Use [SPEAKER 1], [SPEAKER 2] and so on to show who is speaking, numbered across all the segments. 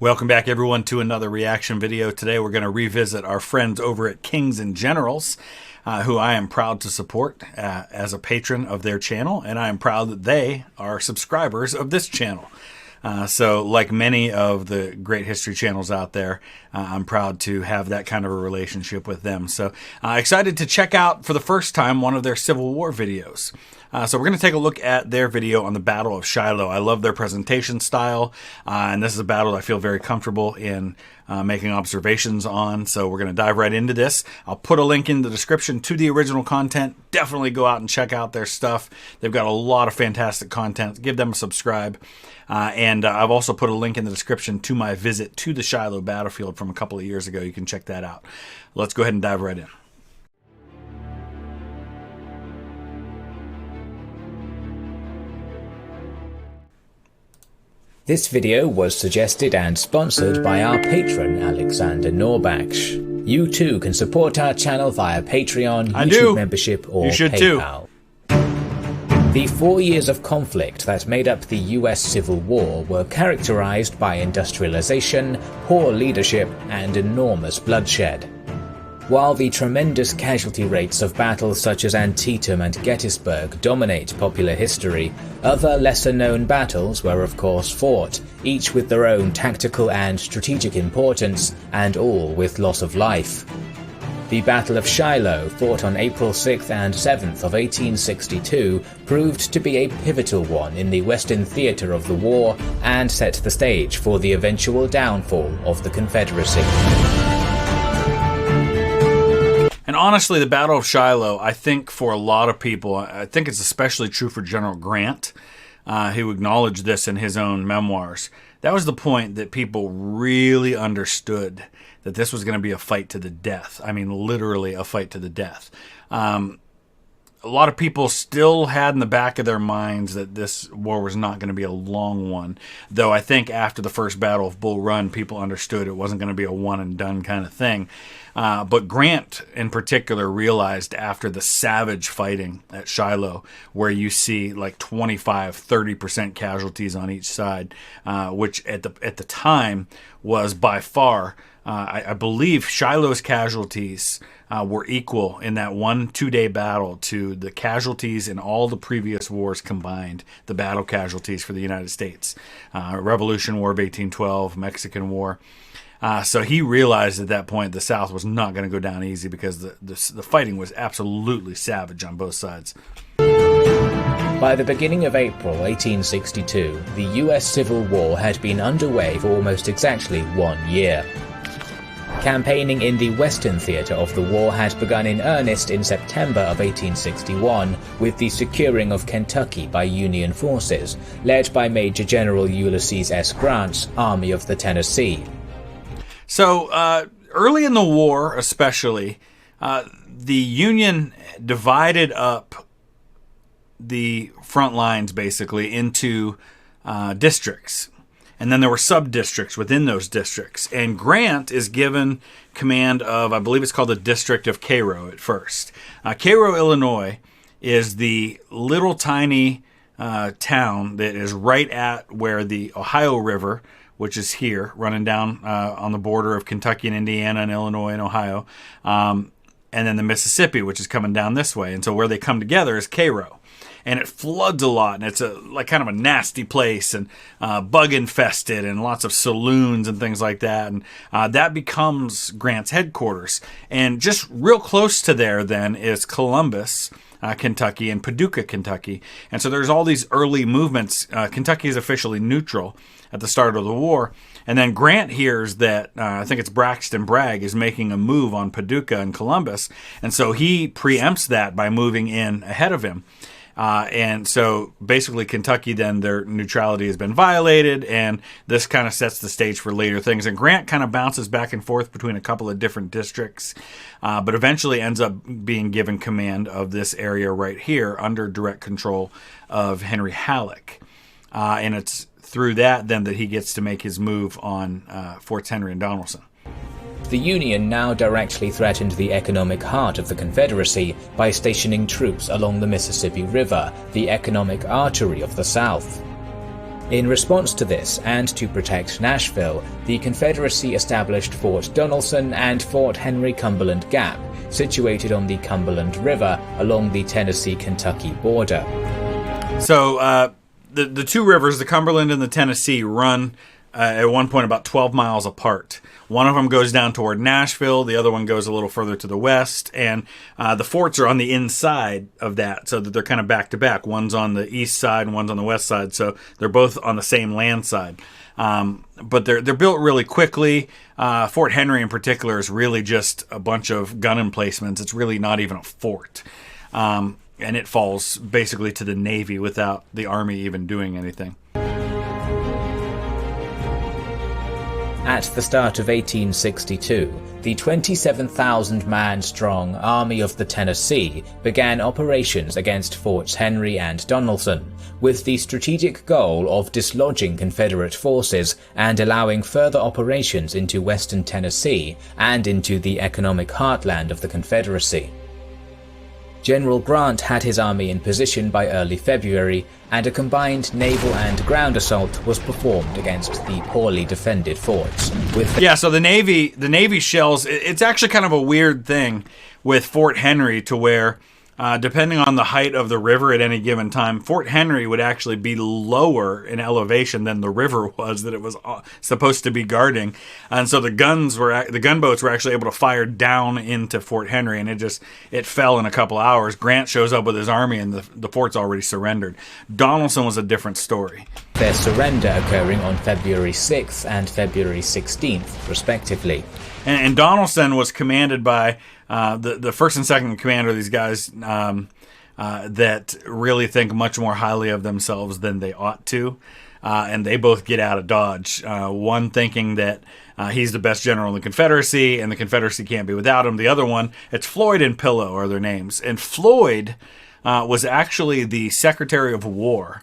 [SPEAKER 1] Welcome back, everyone, to another reaction video. Today we're going to revisit our friends over at Kings and Generals, who I am proud to support as a patron of their channel, and I am proud that they are subscribers of this channel. So like many of the great history channels out there, I'm proud to have that kind of a relationship with them. So excited to check out for the first time one of their Civil War videos. So we're going to take a look at their video on the Battle of Shiloh. I love their presentation style, and this is a battle I feel very comfortable in making observations on. So we're going to dive right into this. I'll put a link in the description to the original content. Definitely go out and check out their stuff. They've got a lot of fantastic content. Give them a subscribe. And I've also put a link in the description to my visit to the Shiloh battlefield from a couple of years ago. You can check that out. Let's go ahead and dive right in.
[SPEAKER 2] This video was suggested and sponsored by our patron Alexander Norbach. You too can support our channel via Patreon, YouTube membership, or PayPal. The 4 years of conflict that made up the US Civil War were characterized by industrialization, poor leadership, and enormous bloodshed. While the tremendous casualty rates of battles such as Antietam and Gettysburg dominate popular history, other lesser-known battles were of course fought, each with their own tactical and strategic importance, and all with loss of life. The Battle of Shiloh, fought on April 6th and 7th of 1862, proved to be a pivotal one in the Western theatre of the war and set the stage for the eventual downfall of the Confederacy.
[SPEAKER 1] And honestly, the Battle of Shiloh, I think for a lot of people, I think it's especially true for General Grant, who acknowledged this in his own memoirs. That was the point that people really understood that this was going to be a fight to the death. I mean, literally a fight to the death. A lot of people still had in the back of their minds that this war was not going to be a long one. Though I think after the first Battle of Bull Run, people understood it wasn't going to be a one-and-done kind of thing. But Grant, in particular, realized after the savage fighting at Shiloh, where you see like 25–30% casualties on each side, which at the time was by far, I believe Shiloh's casualties were equal in that 1-2 day battle to the casualties in all the previous wars combined, the battle casualties for the United States. Revolution War of 1812, Mexican War. So he realized at that point the South was not going to go down easy because the fighting was absolutely savage on both sides.
[SPEAKER 2] By the beginning of April 1862, the US Civil War had been underway for almost exactly 1 year. Campaigning in the Western theatre of the war had begun in earnest in September of 1861 with the securing of Kentucky by Union forces, led by Major General Ulysses S. Grant's Army of the Tennessee.
[SPEAKER 1] So early in the war especially, the Union divided up the front lines basically into districts. And then there were sub-districts within those districts. And Grant is given command of, I believe it's called the District of Cairo at first. Cairo, Illinois is the little tiny town that is right at where the Ohio River, which is here, running down on the border of Kentucky and Indiana and Illinois and Ohio, and then the Mississippi, which is coming down this way. And so where they come together is Cairo. And it floods a lot, and it's like kind of a nasty place, and bug infested, and lots of saloons and things like that. And that becomes Grant's headquarters. And just real close to there then is Columbus, Kentucky, and Paducah, Kentucky. And so there's all these early movements. Kentucky is officially neutral at the start of the war. And then Grant hears that, I think it's Braxton Bragg, is making a move on Paducah and Columbus. And so he preempts that by moving in ahead of him. And so basically Kentucky, then their neutrality has been violated, and this kind of sets the stage for later things. And Grant kind of bounces back and forth between a couple of different districts, but eventually ends up being given command of this area right here under direct control of Henry Halleck. And it's through that then that he gets to make his move on Forts Henry and Donelson.
[SPEAKER 2] The Union now directly threatened the economic heart of the Confederacy by stationing troops along the Mississippi River, the economic artery of the South. In response to this, and to protect Nashville, the Confederacy established Fort Donelson and Fort Henry Cumberland Gap, situated on the Cumberland River along the Tennessee-Kentucky border.
[SPEAKER 1] So the two rivers, the Cumberland and the Tennessee, run at one point about 12 miles apart. One of them goes down toward Nashville, the other one goes a little further to the west, and the forts are on the inside of that, so that they're kind of back to back. One's on the east side and one's on the west side, so they're both on the same land side. But they're built really quickly. Fort Henry in particular is really just a bunch of gun emplacements. It's really not even a fort. And it falls basically to the Navy without the Army even doing anything.
[SPEAKER 2] At the start of 1862, the 27,000-man strong Army of the Tennessee began operations against Forts Henry and Donelson, with the strategic goal of dislodging Confederate forces and allowing further operations into western Tennessee and into the economic heartland of the Confederacy. General Grant had his army in position by early February, and a combined naval and ground assault was performed against the poorly defended forts.
[SPEAKER 1] So the Navy shells. It's actually kind of a weird thing with Fort Henry, to where, depending on the height of the river at any given time, Fort Henry would actually be lower in elevation than the river was that it was supposed to be guarding, and so the gunboats were actually able to fire down into Fort Henry, and it fell in a couple hours. Grant shows up with his army, and the fort's already surrendered. Donelson was a different story.
[SPEAKER 2] Their surrender occurring on February 6th and February 16th, respectively.
[SPEAKER 1] And Donelson was commanded by the first and second commander, these guys that really think much more highly of themselves than they ought to. And they both get out of Dodge. One thinking that he's the best general in the Confederacy, and the Confederacy can't be without him. The other one, it's Floyd and Pillow are their names. And Floyd was actually the Secretary of War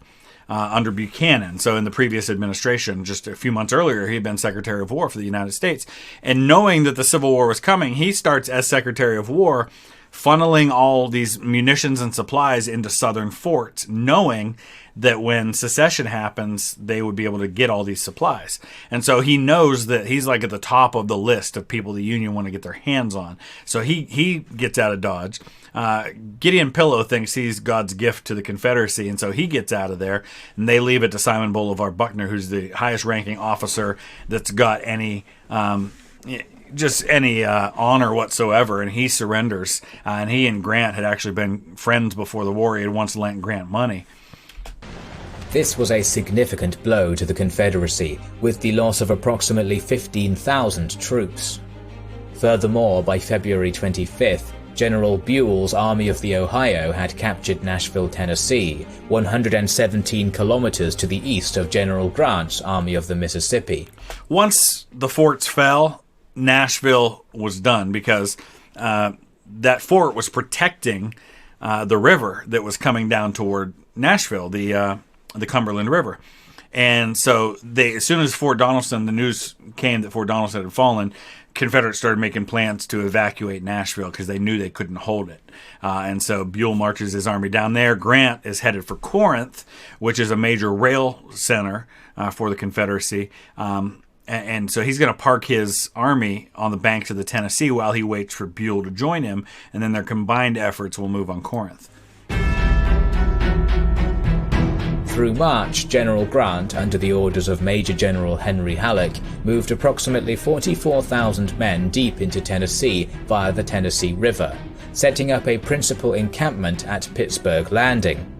[SPEAKER 1] under Buchanan. So in the previous administration, just a few months earlier, he had been Secretary of War for the United States. And knowing that the Civil War was coming, he starts as Secretary of War, funneling all these munitions and supplies into southern forts, knowing that when secession happens, they would be able to get all these supplies. And so he knows that he's like at the top of the list of people the Union want to get their hands on. So he gets out of Dodge. Gideon Pillow thinks he's God's gift to the Confederacy, and so he gets out of there, and they leave it to Simon Bolivar Buckner, who's the highest-ranking officer that's got any honor whatsoever, and he surrenders. And he and Grant had actually been friends before the war. He had once lent Grant money.
[SPEAKER 2] This was a significant blow to the Confederacy, with the loss of approximately 15,000 troops. Furthermore, by February 25th, General Buell's Army of the Ohio had captured Nashville, Tennessee, 117 kilometers to the east of General Grant's Army of the Mississippi.
[SPEAKER 1] Once the forts fell, Nashville was done, because that fort was protecting the river that was coming down toward Nashville, the Cumberland River. And so as soon as Fort Donelson, the news came that Fort Donelson had fallen, Confederates started making plans to evacuate Nashville because they knew they couldn't hold it. And so Buell marches his army down there. Grant is headed for Corinth, which is a major rail center for the Confederacy. And so he's going to park his army on the banks of the Tennessee while he waits for Buell to join him, and then their combined efforts will move on Corinth.
[SPEAKER 2] Through March, General Grant, under the orders of Major General Henry Halleck, moved approximately 44,000 men deep into Tennessee via the Tennessee River, setting up a principal encampment at Pittsburgh Landing.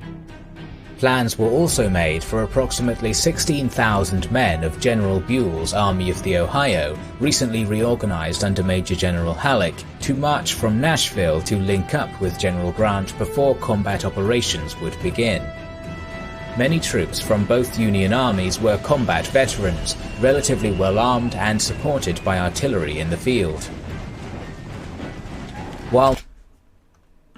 [SPEAKER 2] Plans were also made for approximately 16,000 men of General Buell's Army of the Ohio, recently reorganized under Major General Halleck, to march from Nashville to link up with General Grant before combat operations would begin. Many troops from both Union armies were combat veterans, relatively well armed and supported by artillery in the field. While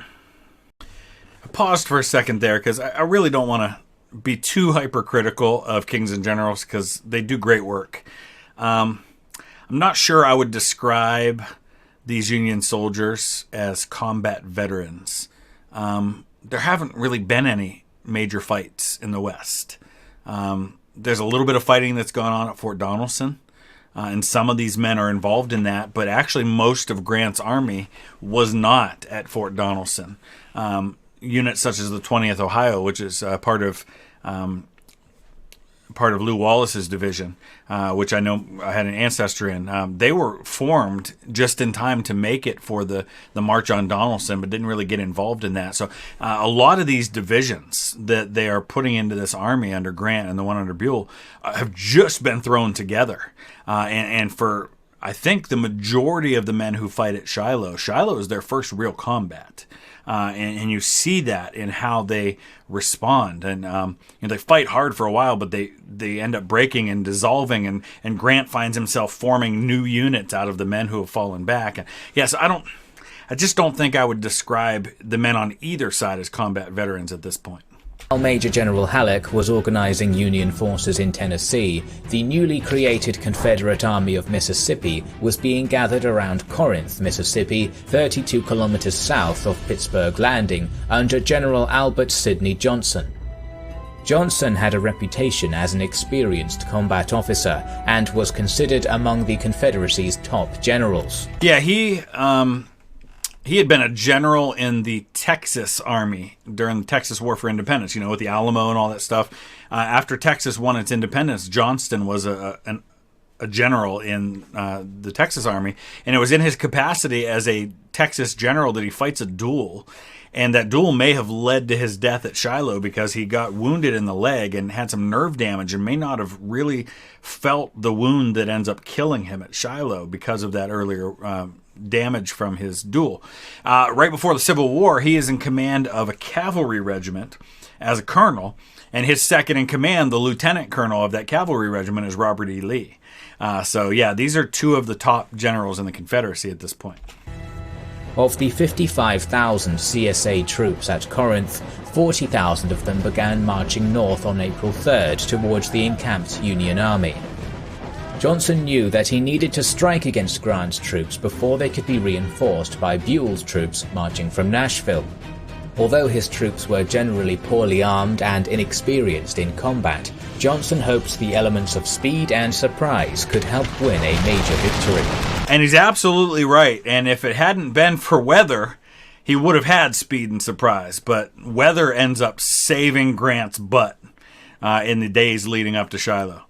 [SPEAKER 1] I paused for a second there because I really don't want to be too hypercritical of kings and generals, because they do great work. I'm not sure I would describe these Union soldiers as combat veterans. There haven't really been any major fights in the West. There's a little bit of fighting that's gone on at Fort Donelson. And some of these men are involved in that, but actually most of Grant's army was not at Fort Donelson. Units such as the 20th Ohio, which is part of Lew Wallace's division, which I know I had an ancestor in, they were formed just in time to make it for the march on Donelson, but didn't really get involved in that. So a lot of these divisions that they are putting into this army under Grant and the one under Buell have just been thrown together. And for, I think, the majority of the men who fight at Shiloh is their first real combat. And you see that in how they respond. And they fight hard for a while, but they end up breaking and dissolving. And Grant finds himself forming new units out of the men who have fallen back. And yes, I just don't think I would describe the men on either side as combat veterans at this point.
[SPEAKER 2] While Major General Halleck was organizing Union forces in Tennessee, the newly created Confederate Army of Mississippi was being gathered around Corinth, Mississippi, 32 kilometers south of Pittsburgh Landing, under General Albert Sidney Johnston. Johnston had a reputation as an experienced combat officer and was considered among the Confederacy's top generals.
[SPEAKER 1] Yeah, he had been a general in the Texas Army during the Texas War for Independence, with the Alamo and all that stuff. After Texas won its independence, Johnston was a general in the Texas Army, and it was in his capacity as a Texas general that he fights a duel. And that duel may have led to his death at Shiloh because he got wounded in the leg and had some nerve damage and may not have really felt the wound that ends up killing him at Shiloh because of that earlier damage from his duel. Right before the Civil War, he is in command of a cavalry regiment as a colonel, and his second in command, the lieutenant colonel of that cavalry regiment, is Robert E. Lee. So these are two of the top generals in the Confederacy at this point.
[SPEAKER 2] Of the 55,000 CSA troops at Corinth, 40,000 of them began marching north on April 3rd towards the encamped Union Army. Johnston knew that he needed to strike against Grant's troops before they could be reinforced by Buell's troops marching from Nashville. Although his troops were generally poorly armed and inexperienced in combat, Johnston hoped the elements of speed and surprise could help win a major victory.
[SPEAKER 1] And he's absolutely right. And if it hadn't been for weather, he would have had speed and surprise. But weather ends up saving Grant's butt in the days leading up to Shiloh.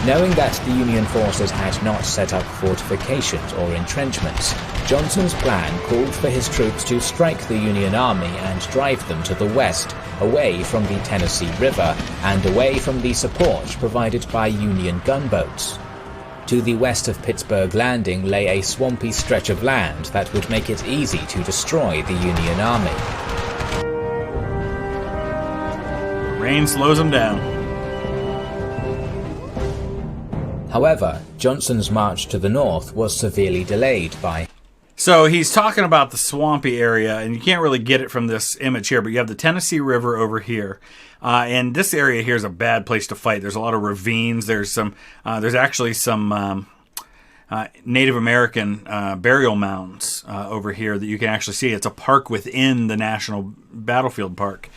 [SPEAKER 2] Knowing that the Union forces had not set up fortifications or entrenchments, Johnston's plan called for his troops to strike the Union army and drive them to the west, away from the Tennessee River and away from the support provided by Union gunboats. To the west of Pittsburgh Landing lay a swampy stretch of land that would make it easy to destroy the Union army.
[SPEAKER 1] Rain slows them down.
[SPEAKER 2] However, Johnston's march to the north was severely delayed by...
[SPEAKER 1] So he's talking about the swampy area, and you can't really get it from this image here, but you have the Tennessee River over here. And this area here is a bad place to fight. There's a lot of ravines. There's actually some Native American burial mounds over here that you can actually see. It's a park within the National Battlefield Park.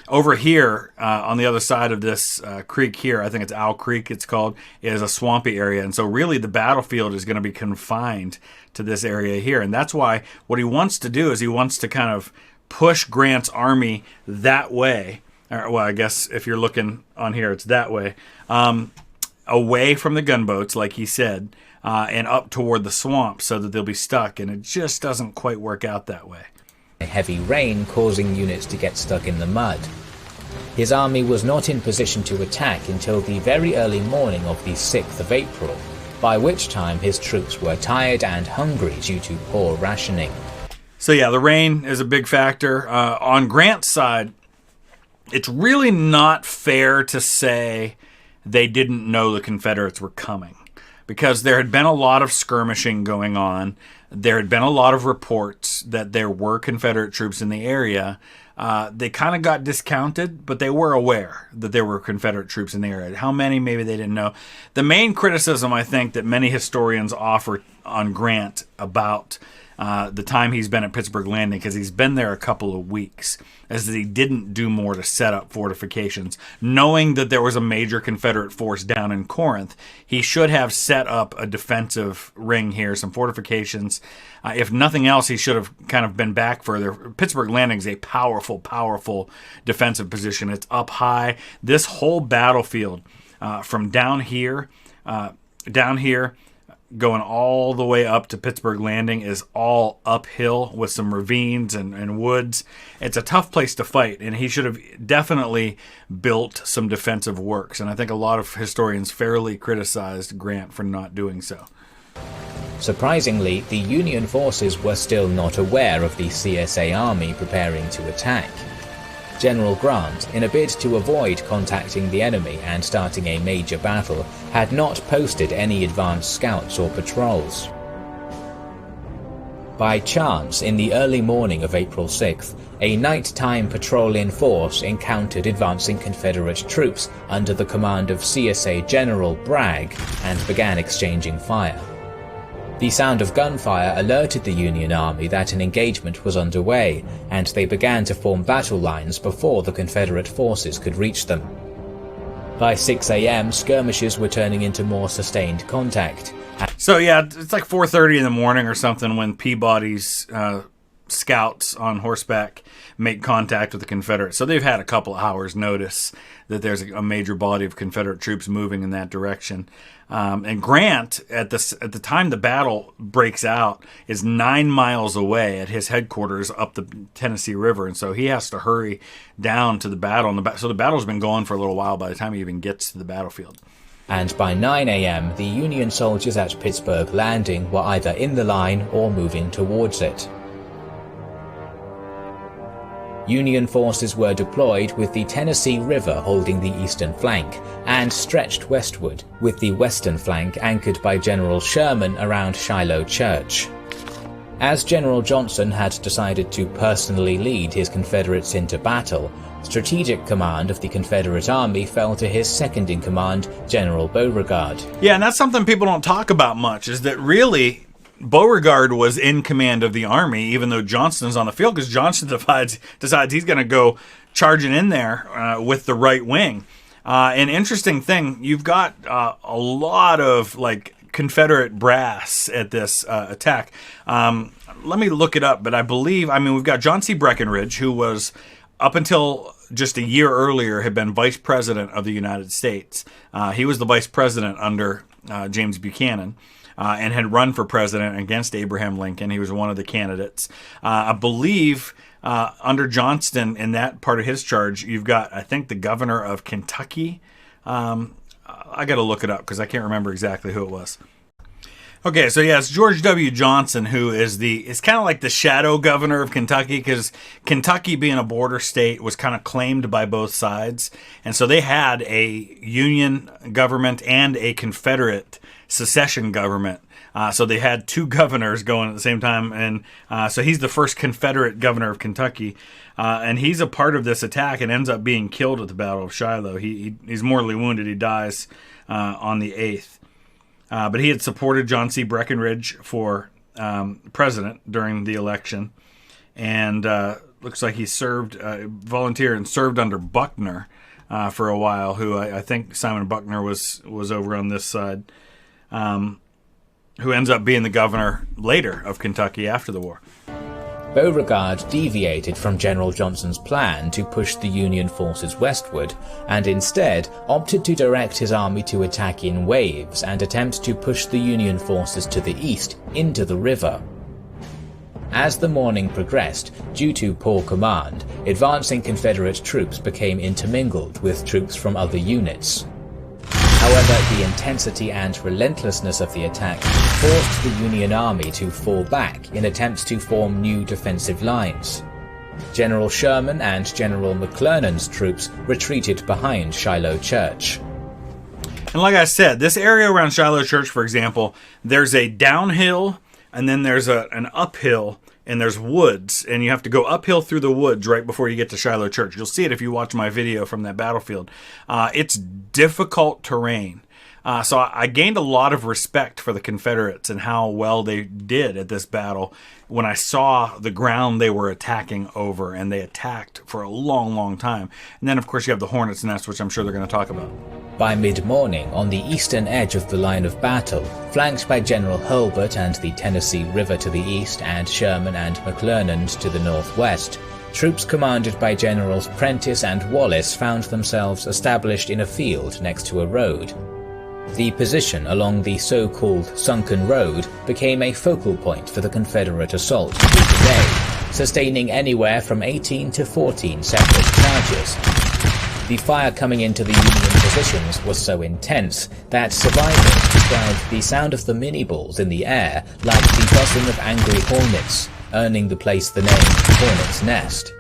[SPEAKER 1] Over here, on the other side of this creek here, I think it's Owl Creek it's called, is a swampy area. And so really the battlefield is going to be confined to this area here. And that's why what he wants to do is he wants to kind of push Grant's army that way. Or, well, I guess if you're looking on here, it's that way. Away from the gunboats, like he said, and up toward the swamp so that they'll be stuck. And it just doesn't quite work out that way.
[SPEAKER 2] Heavy rain causing units to get stuck in the mud. His army was not in position to attack until the very early morning of the 6th of April, by which time his troops were tired and hungry due to poor rationing.
[SPEAKER 1] So yeah, the rain is a big factor. On Grant's side, it's really not fair to say they didn't know the Confederates were coming, because there had been a lot of skirmishing going on. There had been a lot of reports that there were Confederate troops in the area. They kind of got discounted, but they were aware that there were Confederate troops in the area. How many, maybe they didn't know. The main criticism, I think, that many historians offer on Grant about the time he's been at Pittsburgh Landing, because he's been there a couple of weeks, is that he didn't do more to set up fortifications. Knowing that there was a major Confederate force down in Corinth, he should have set up a defensive ring here, some fortifications. If nothing else, he should have kind of been back further. Pittsburgh Landing is a powerful, powerful defensive position. It's up high. This whole battlefield, from down here, going all the way up to Pittsburgh Landing, is all uphill with some ravines and woods. It's a tough place to fight, and he should have definitely built some defensive works. And I think a lot of historians fairly criticized Grant for not doing so.
[SPEAKER 2] Surprisingly, the Union forces were still not aware of the CSA army preparing to attack. General Grant, in a bid to avoid contacting the enemy and starting a major battle, had not posted any advanced scouts or patrols. By chance, in the early morning of April 6th, a nighttime patrol-in force encountered advancing Confederate troops under the command of CSA General Bragg and began exchanging fire. The sound of gunfire alerted the Union Army that an engagement was underway, and they began to form battle lines before the Confederate forces could reach them. By 6 a.m, skirmishes were turning into more sustained contact.
[SPEAKER 1] So yeah, it's like 4:30 in the morning or something when Peabody's scouts on horseback make contact with the Confederates. So they've had a couple of hours notice that there's a major body of Confederate troops moving in that direction. And Grant, at the time the battle breaks out, is 9 miles away at his headquarters up the Tennessee River, and so he has to hurry down to the battle. So the battle's been going for a little while by the time he even gets to the battlefield.
[SPEAKER 2] And by 9 a.m, the Union soldiers at Pittsburgh Landing were either in the line or moving towards it. Union forces were deployed with the Tennessee River holding the eastern flank, and stretched westward, with the western flank anchored by General Sherman around Shiloh Church. As General Johnson had decided to personally lead his Confederates into battle, strategic command of the Confederate Army fell to his second-in-command, General Beauregard.
[SPEAKER 1] Yeah, and that's something people don't talk about much, is that really Beauregard was in command of the army, even though Johnston's on the field, because Johnston decides he's going to go charging in there with the right wing. An interesting thing, you've got a lot of Confederate brass at this attack. Let me look it up, but we've got John C. Breckinridge, who was, up until just a year earlier, had been vice president of the United States. He was the vice president under James Buchanan. And had run for president against Abraham Lincoln. He was one of the candidates. I believe under Johnston, in that part of his charge, you've got, I think, the governor of Kentucky. I got to look it up because I can't remember exactly who it was. Okay, so yeah, it's George W. Johnson who is kind of like the shadow governor of Kentucky, because Kentucky, being a border state, was kind of claimed by both sides. And so they had a Union government and a Confederate secession government. So they had two governors going at the same time. And so he's the first Confederate governor of Kentucky. And he's a part of this attack and ends up being killed at the Battle of Shiloh. He's mortally wounded. He dies on the 8th. But he had supported John C. Breckinridge for president during the election. And looks like he volunteered and served under Buckner for a while, who I think Simon Buckner was over on this side. Who ends up being the governor later of Kentucky after the war.
[SPEAKER 2] Beauregard deviated from General Johnson's plan to push the Union forces westward, and instead opted to direct his army to attack in waves and attempt to push the Union forces to the east into the river. As the morning progressed, due to poor command, advancing Confederate troops became intermingled with troops from other units. However, the intensity and relentlessness of the attack forced the Union Army to fall back in attempts to form new defensive lines. General Sherman and General McClernand's troops retreated behind Shiloh Church.
[SPEAKER 1] And like I said, this area around Shiloh Church, for example, there's a downhill and then there's an uphill, and there's woods, and you have to go uphill through the woods right before you get to Shiloh Church. You'll see it if you watch my video from that battlefield. It's difficult terrain. So I gained a lot of respect for the Confederates and how well they did at this battle when I saw the ground they were attacking over, and they attacked for a long, long time. And then, of course, you have the Hornets' Nest, which I'm sure they're going to talk about.
[SPEAKER 2] By mid-morning, on the eastern edge of the line of battle, flanked by General Hurlbut and the Tennessee River to the east and Sherman and McClernand to the northwest, troops commanded by Generals Prentiss and Wallace found themselves established in a field next to a road. The position along the so-called Sunken Road became a focal point for the Confederate assault through the day, sustaining anywhere from 18 to 14 separate charges. The fire coming into the Union positions was so intense that survivors described the sound of the mini-balls in the air like the buzzing of angry hornets, earning the place the name Hornets' Nest.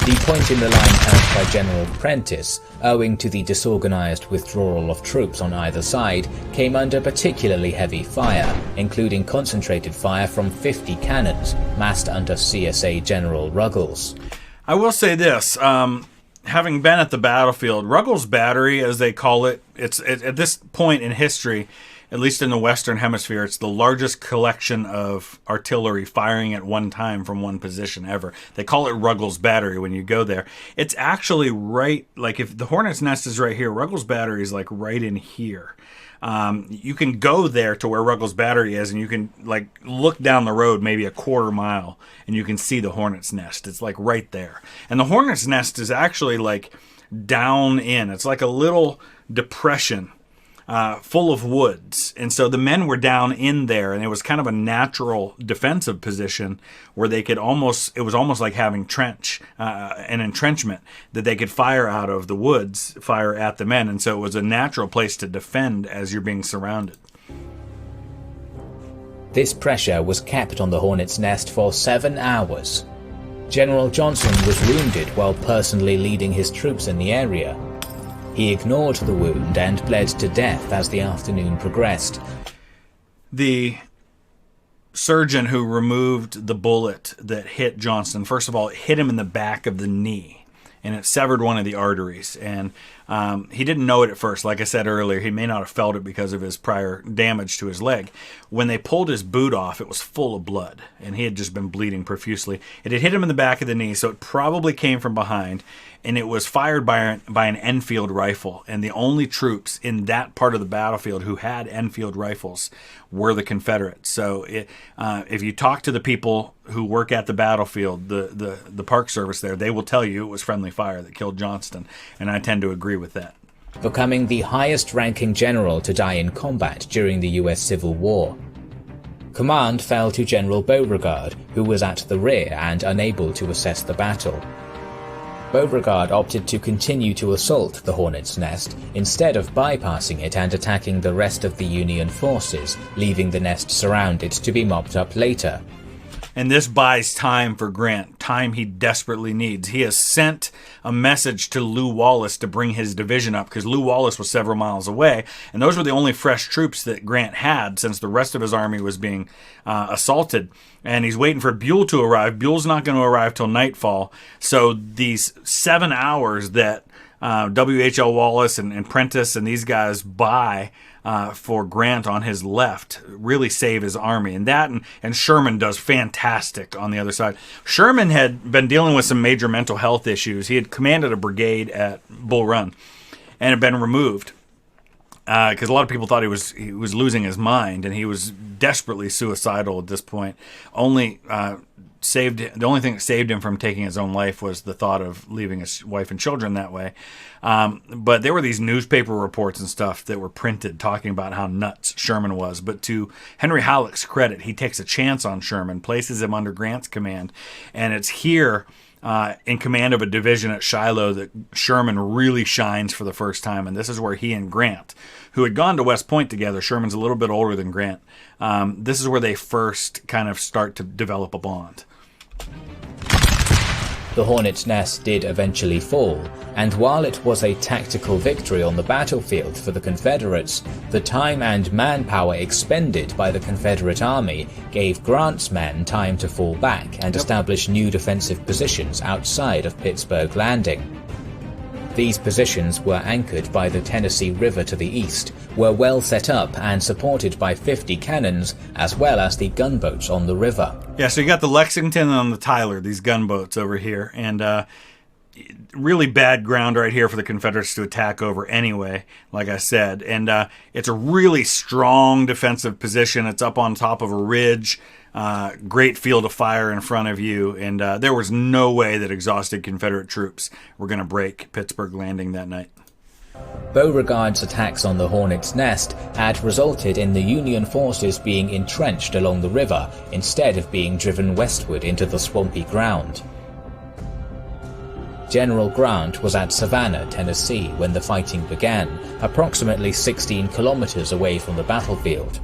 [SPEAKER 2] The point in the line held by General Prentiss, owing to the disorganized withdrawal of troops on either side, came under particularly heavy fire, including concentrated fire from 50 cannons, massed under CSA General Ruggles.
[SPEAKER 1] I will say this, having been at the battlefield, Ruggles Battery, as they call it, it's at this point in history, at least in the Western Hemisphere, it's the largest collection of artillery firing at one time from one position ever. They call it Ruggles Battery when you go there. It's actually right, like if the Hornets' Nest is right here, Ruggles Battery is like right in here. You can go there to where Ruggles Battery is, and you can like look down the road maybe a quarter mile, and you can see the Hornets' Nest. It's like right there. And the Hornets' Nest is actually like down in. It's like a little depression full of woods. And so the men were down in there, and it was kind of a natural defensive position where they could it was almost like having an entrenchment that they could fire out of the woods, fire at the men. And so it was a natural place to defend as you're being surrounded.
[SPEAKER 2] This pressure was kept on the Hornets' Nest for 7 hours. General Johnson was wounded while personally leading his troops in the area. He ignored the wound and bled to death as the afternoon progressed.
[SPEAKER 1] The surgeon who removed the bullet that hit Johnston, first of all, it hit him in the back of the knee, and it severed one of the arteries. And he didn't know it at first. Like I said earlier, he may not have felt it because of his prior damage to his leg. When they pulled his boot off, it was full of blood, and he had just been bleeding profusely. It had hit him in the back of the knee, so it probably came from behind, and it was fired by an Enfield rifle. And the only troops in that part of the battlefield who had Enfield rifles were the Confederates. So if you talk to the people who work at the battlefield, the Park Service there, they will tell you it was friendly fire that killed Johnston, and I tend to agree with that.
[SPEAKER 2] Becoming the highest-ranking general to die in combat during the US Civil War. Command fell to General Beauregard, who was at the rear and unable to assess the battle. Beauregard opted to continue to assault the Hornets' Nest instead of bypassing it and attacking the rest of the Union forces, leaving the nest surrounded to be mopped up later.
[SPEAKER 1] And this buys time for Grant, time he desperately needs. He has sent a message to Lew Wallace to bring his division up, because Lew Wallace was several miles away, and those were the only fresh troops that Grant had since the rest of his army was being assaulted. And he's waiting for Buell to arrive. Buell's not going to arrive till nightfall. So these 7 hours that W.H.L. Wallace and Prentiss and these guys buy for Grant on his left really save his army. And that and Sherman does fantastic on the other side. Sherman had been dealing with some major mental health issues. He had commanded a brigade at Bull Run and had been removed because a lot of people thought he was losing his mind, and he was desperately suicidal at this point. The only thing that saved him from taking his own life was the thought of leaving his wife and children that way. But there were these newspaper reports and stuff that were printed talking about how nuts Sherman was. But to Henry Halleck's credit, he takes a chance on Sherman, places him under Grant's command, and it's here in command of a division at Shiloh that Sherman really shines for the first time. And this is where he and Grant, who had gone to West Point together, Sherman's a little bit older than Grant, this is where they first kind of start to develop a bond.
[SPEAKER 2] The Hornets' Nest did eventually fall, and while it was a tactical victory on the battlefield for the Confederates, the time and manpower expended by the Confederate Army gave Grant's men time to fall back and establish new defensive positions outside of Pittsburgh Landing. These positions were anchored by the Tennessee River to the east, were well set up and supported by 50 cannons, as well as the gunboats on the river.
[SPEAKER 1] Yeah, so you got the Lexington and the Tyler, these gunboats over here, and really bad ground right here for the Confederates to attack over anyway, like I said. And it's a really strong defensive position. It's up on top of a ridge. Great field of fire in front of you, and there was no way that exhausted Confederate troops were going to break Pittsburgh Landing that night.
[SPEAKER 2] Beauregard's attacks on the Hornet's Nest had resulted in the Union forces being entrenched along the river instead of being driven westward into the swampy ground. General Grant was at Savannah, Tennessee when the fighting began, approximately 16 kilometers away from the battlefield.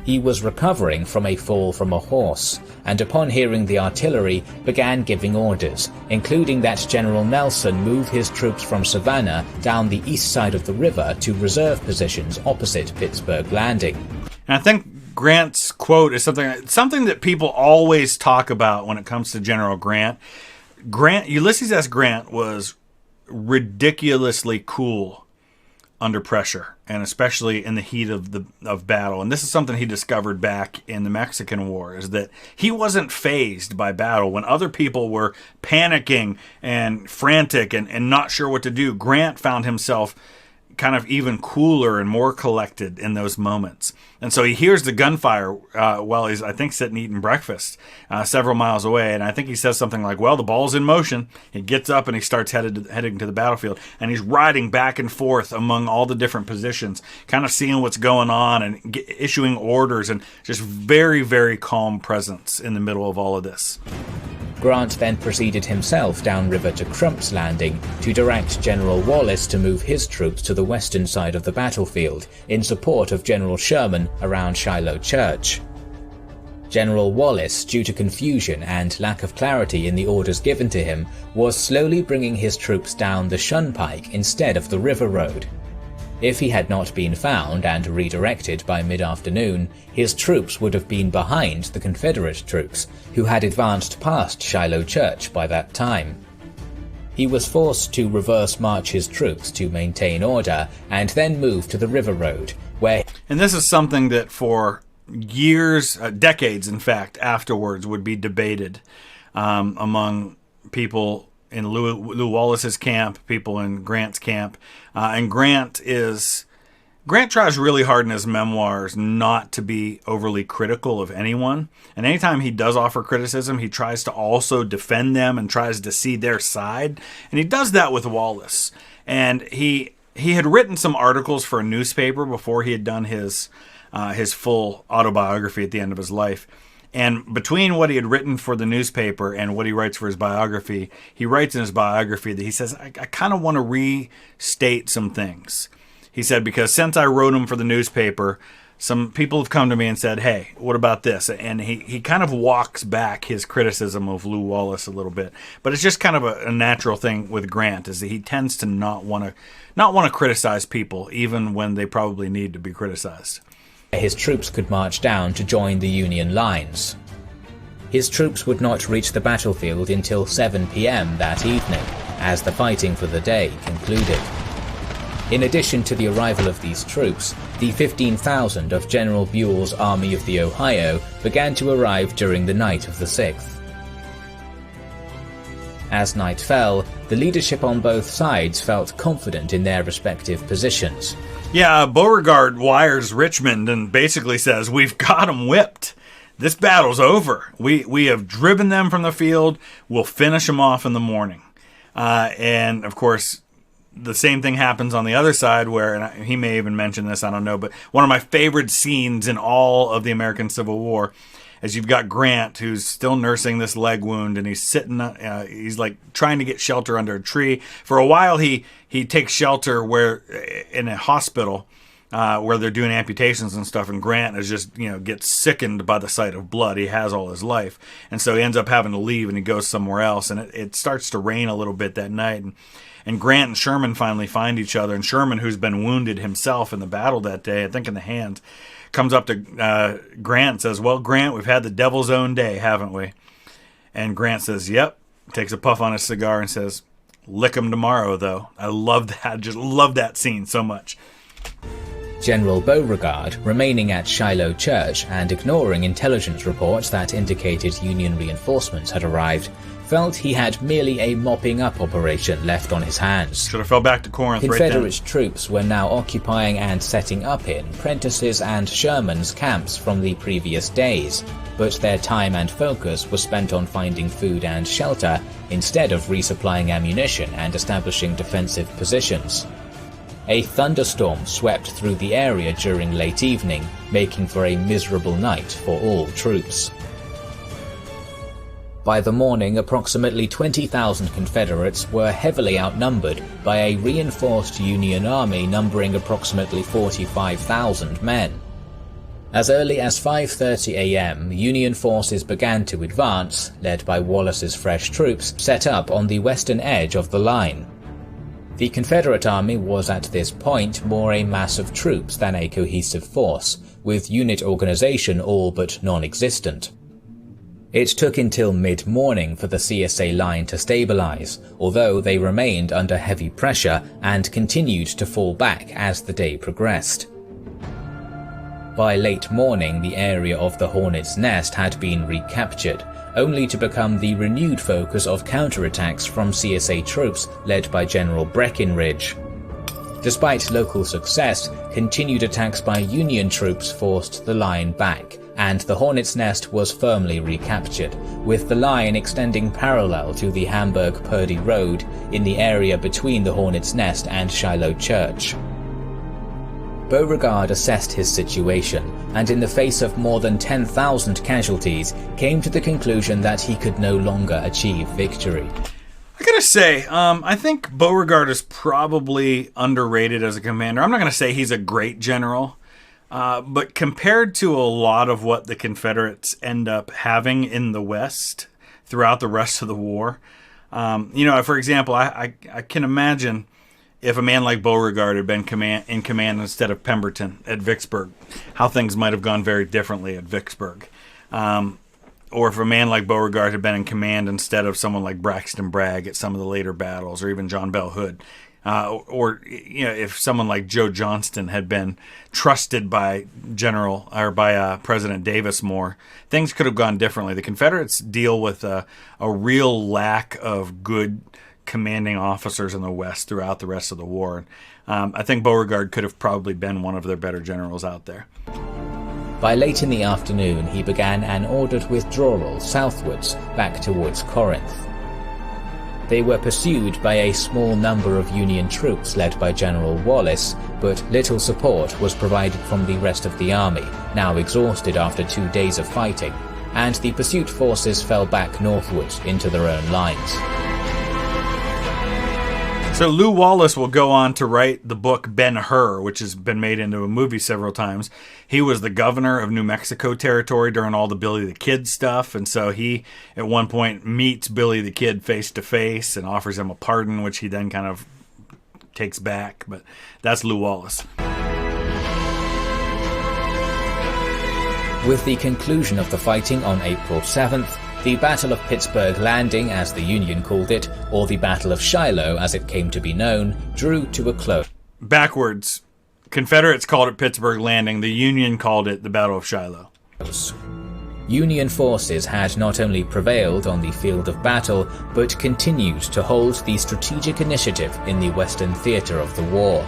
[SPEAKER 2] He was recovering from a fall from a horse, and upon hearing the artillery, began giving orders, including that General Nelson move his troops from Savannah down the east side of the river to reserve positions opposite Pittsburgh Landing.
[SPEAKER 1] And I think Grant's quote is something that people always talk about when it comes to General Grant. Ulysses S. Grant was ridiculously cool under pressure, and especially in the heat of battle. And this is something he discovered back in the Mexican War, is that he wasn't fazed by battle. When other people were panicking and frantic and not sure what to do, Grant found himself kind of even cooler and more collected in those moments. And so he hears the gunfire while he's, I think, sitting eating breakfast several miles away. And I think he says something like, well, the ball's in motion. He gets up and he starts heading to the battlefield. And he's riding back and forth among all the different positions, kind of seeing what's going on and issuing orders, and just very, very calm presence in the middle of all of this.
[SPEAKER 2] Grant then proceeded himself downriver to Crump's Landing to direct General Wallace to move his troops to the western side of the battlefield in support of General Sherman around Shiloh Church. General Wallace, due to confusion and lack of clarity in the orders given to him, was slowly bringing his troops down the Shunpike instead of the river road. If he had not been found and redirected by mid-afternoon, his troops would have been behind the Confederate troops, who had advanced past Shiloh Church by that time. He was forced to reverse march his troops to maintain order, and then move to the river road, where...
[SPEAKER 1] And this is something that for years, decades in fact, afterwards would be debated among people in Lew Wallace's camp, people in Grant's camp. And Grant tries really hard in his memoirs not to be overly critical of anyone. And anytime he does offer criticism, he tries to also defend them and tries to see their side. And he does that with Wallace. And he had written some articles for a newspaper before he had done his full autobiography at the end of his life. And between what he had written for the newspaper and what he writes for his biography, he writes in his biography that he says, I kind of want to restate some things. He said, because since I wrote them for the newspaper, some people have come to me and said, hey, what about this? And he kind of walks back his criticism of Lew Wallace a little bit. But it's just kind of a natural thing with Grant, is that he tends to not want to criticize people, even when they probably need to be criticized.
[SPEAKER 2] His troops could march down to join the Union lines. His troops would not reach the battlefield until 7 p.m. that evening, as the fighting for the day concluded. In addition to the arrival of these troops, the 15,000 of General Buell's Army of the Ohio began to arrive during the night of the 6th. As night fell, the leadership on both sides felt confident in their respective positions.
[SPEAKER 1] Yeah, Beauregard wires Richmond and basically says, we've got them whipped. This battle's over. We have driven them from the field. We'll finish them off in the morning. And, of course, the same thing happens on the other side where, and he may even mention this, I don't know, but one of my favorite scenes in all of the American Civil War is you've got Grant, who's still nursing this leg wound, and he's sitting, he's like trying to get shelter under a tree. For a while, he takes shelter where in a hospital where they're doing amputations and stuff, and Grant is just, gets sickened by the sight of blood. He has all his life. And so he ends up having to leave, and he goes somewhere else. And it starts to rain a little bit that night. And Grant and Sherman finally find each other. And Sherman, who's been wounded himself in the battle that day, I think in the hand, comes up to Grant and says, well, Grant, we've had the devil's own day, haven't we? And Grant says, yep. Takes a puff on his cigar and says, Lick them tomorrow, though. I love that. Just love that scene so much.
[SPEAKER 2] General Beauregard, remaining at Shiloh Church and ignoring intelligence reports that indicated Union reinforcements had arrived, felt he had merely a mopping-up operation left on his hands.
[SPEAKER 1] Should have fell back to Corinth
[SPEAKER 2] Confederate
[SPEAKER 1] right then.
[SPEAKER 2] troops were now occupying and setting up in Prentiss's and Sherman's camps from the previous days, but their time and focus was spent on finding food and shelter instead of resupplying ammunition and establishing defensive positions. A thunderstorm swept through the area during late evening, making for a miserable night for all troops. By the morning, approximately 20,000 Confederates were heavily outnumbered by a reinforced Union army numbering approximately 45,000 men. As early as 5:30 a.m., Union forces began to advance, led by Wallace's fresh troops set up on the western edge of the line. The Confederate army was at this point more a mass of troops than a cohesive force, with unit organization all but non-existent. It took until mid-morning for the CSA line to stabilize, although they remained under heavy pressure and continued to fall back as the day progressed. By late morning, the area of the Hornet's Nest had been recaptured, only to become the renewed focus of counterattacks from CSA troops led by General Breckinridge. Despite local success, continued attacks by Union troops forced the line back, and the Hornet's Nest was firmly recaptured, with the line extending parallel to the Hamburg-Purdy Road in the area between the Hornet's Nest and Shiloh Church. Beauregard assessed his situation, and in the face of more than 10,000 casualties, came to the conclusion that he could no longer achieve victory.
[SPEAKER 1] I gotta say, I think Beauregard is probably underrated as a commander. I'm not gonna say he's a great general, but compared to a lot of what the Confederates end up having in the West throughout the rest of the war, for example, I can imagine if a man like Beauregard had been in command instead of Pemberton at Vicksburg, how things might have gone very differently at Vicksburg. Or if a man like Beauregard had been in command instead of someone like Braxton Bragg at some of the later battles, or even John Bell Hood. Or if someone like Joe Johnston had been trusted by President Davis more, things could have gone differently. The Confederates deal with a real lack of good commanding officers in the West throughout the rest of the war. I think Beauregard could have probably been one of their better generals out there.
[SPEAKER 2] By late in the afternoon, he began an ordered withdrawal southwards, back towards Corinth. They were pursued by a small number of Union troops led by General Wallace, but little support was provided from the rest of the army, now exhausted after 2 days of fighting, and the pursuit forces fell back northwards into their own lines.
[SPEAKER 1] So Lew Wallace will go on to write the book Ben-Hur, which has been made into a movie several times. He was the governor of New Mexico Territory during all the Billy the Kid stuff, and so he, at one point, meets Billy the Kid face-to-face and offers him a pardon, which he then kind of takes back. But that's Lew Wallace.
[SPEAKER 2] With the conclusion of the fighting on April 7th, the Battle of Pittsburgh Landing, as the Union called it, or the Battle of Shiloh as it came to be known, drew to a close.
[SPEAKER 1] Backwards. Confederates called it Pittsburgh Landing. The Union called it the Battle of Shiloh.
[SPEAKER 2] Union forces had not only prevailed on the field of battle, but continued to hold the strategic initiative in the Western theater of the war.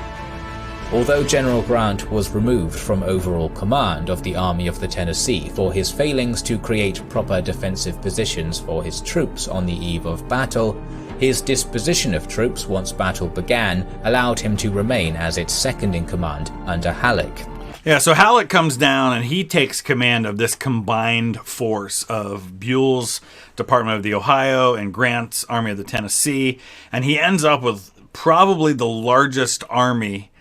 [SPEAKER 2] Although General Grant was removed from overall command of the Army of the Tennessee for his failings to create proper defensive positions for his troops on the eve of battle, his disposition of troops once battle began allowed him to remain as its second-in-command under Halleck.
[SPEAKER 1] Yeah, so Halleck comes down and he takes command of this combined force of Buell's Department of the Ohio and Grant's Army of the Tennessee, and he ends up with probably the largest army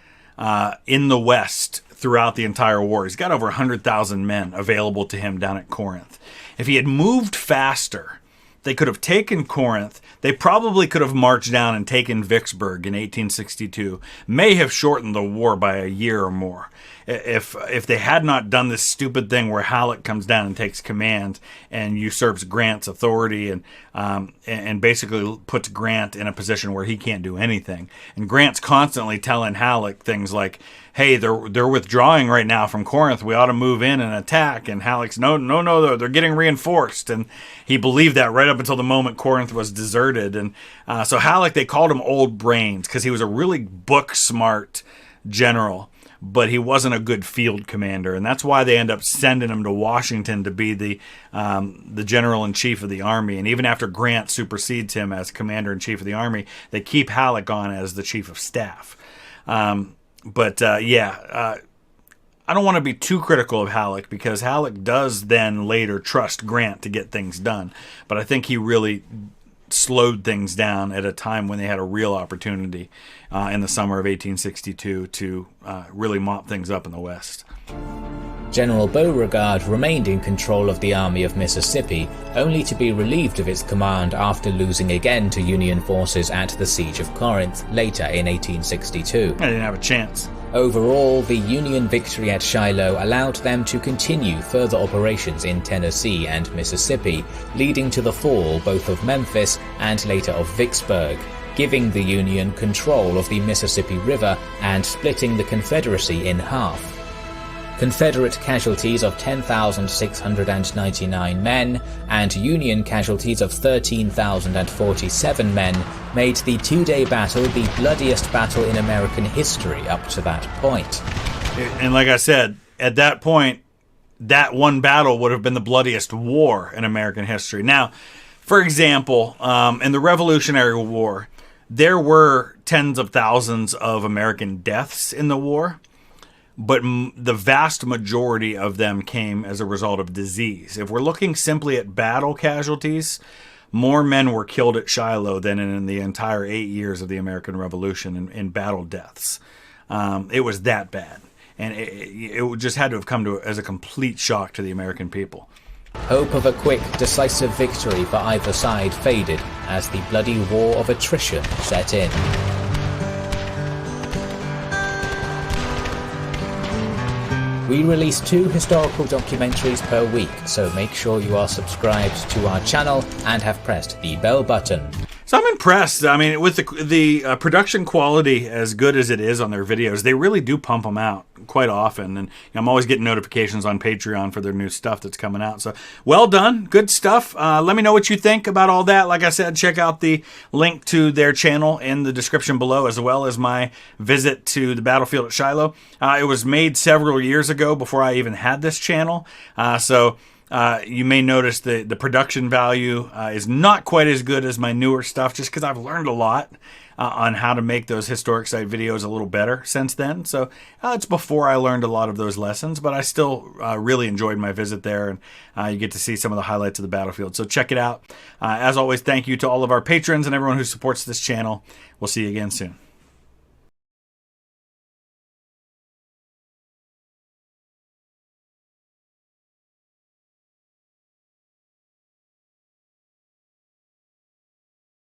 [SPEAKER 1] in the West throughout the entire war. He's got over 100,000 men available to him down at Corinth. If he had moved faster, they could have taken Corinth. They probably could have marched down and taken Vicksburg in 1862, may have shortened the war by a year or more. if they had not done this stupid thing where Halleck comes down and takes command and usurps Grant's authority and basically puts Grant in a position where he can't do anything. And Grant's constantly telling Halleck things like, hey, they're withdrawing right now from Corinth. We ought to move in and attack. And Halleck's, no, they're getting reinforced. And he believed that right up until the moment Corinth was deserted. And so Halleck, they called him Old Brains because he was a really book-smart general, but he wasn't a good field commander. And that's why they end up sending him to Washington to be the general-in-chief of the army. And even after Grant supersedes him as commander-in-chief of the army, they keep Halleck on as the chief of staff. I don't want to be too critical of Halleck because Halleck does then later trust Grant to get things done. But I think he really slowed things down at a time when they had a real opportunity in the summer of 1862 to really mop things up in the West.
[SPEAKER 2] General Beauregard remained in control of the Army of Mississippi, only to be relieved of its command after losing again to Union forces at the Siege of Corinth later in 1862.
[SPEAKER 1] I didn't have a chance.
[SPEAKER 2] Overall, the Union victory at Shiloh allowed them to continue further operations in Tennessee and Mississippi, leading to the fall both of Memphis and later of Vicksburg, giving the Union control of the Mississippi River and splitting the Confederacy in half. Confederate casualties of 10,699 men and Union casualties of 13,047 men made the two-day battle the bloodiest battle in American history up to that point.
[SPEAKER 1] And like I said, at that point, that one battle would have been the bloodiest war in American history. Now, for example, in the Revolutionary War, there were tens of thousands of American deaths in the war. But the vast majority of them came as a result of disease. If we're looking simply at battle casualties, more men were killed at Shiloh than in the entire 8 years of the American Revolution in battle deaths. It was that bad. And it just had to have come as a complete shock to the American people.
[SPEAKER 2] Hope of a quick, decisive victory for either side faded as the bloody war of attrition set in. We release 2 historical documentaries per week, so make sure you are subscribed to our channel and have pressed the bell button.
[SPEAKER 1] So I'm impressed. I mean, with the production quality as good as it is on their videos, they really do pump them out quite often. And I'm always getting notifications on Patreon for their new stuff that's coming out. So well done. Good stuff. Let me know what you think about all that. Like I said, check out the link to their channel in the description below, as well as my visit to the battlefield at Shiloh. It was made several years ago before I even had this channel. You may notice the production value is not quite as good as my newer stuff, just because I've learned a lot on how to make those historic site videos a little better since then. So it's before I learned a lot of those lessons, but I still really enjoyed my visit there, and you get to see some of the highlights of the battlefield. So check it out. As always, thank you to all of our patrons and everyone who supports this channel. We'll see you again soon.